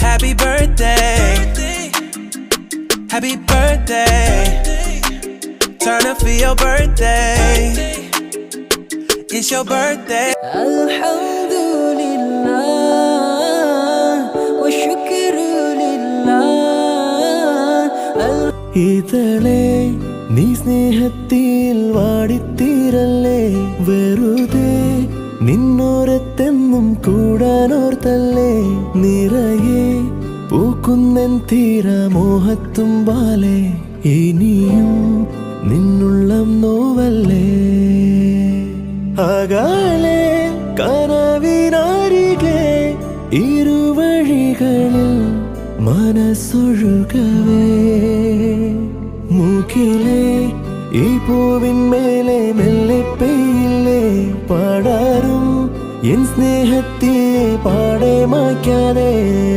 happy birthday, happy birthday. Turn up for your birthday. It's your birthday. Alhamdulillah wa shukrulillah. ഇതളേ നീ സ്നേഹത്തിൽ വാടിത്തീരല്ലേ വെറുതെ നിന്നോരത്തെന്നും കൂടാനോർത്തല്ലേ നിറയെ പൂക്കുന്നൻ തീരമോഹത്തുമ്പാലേ ഇനിയും നിന്നുള്ളം നോവല്ലേ അകാലേ കനവിനരികെ ഇരുവഴികളിൽ മനസ്സൊഴുകവേ മൂക്കിലെ ഈ പൂവിന്മേലെ മെല്ലെ പെയ്യില്ലേ പാടാറും എൻ സ്നേഹത്തെ പാടെ മായ്ക്കാതെ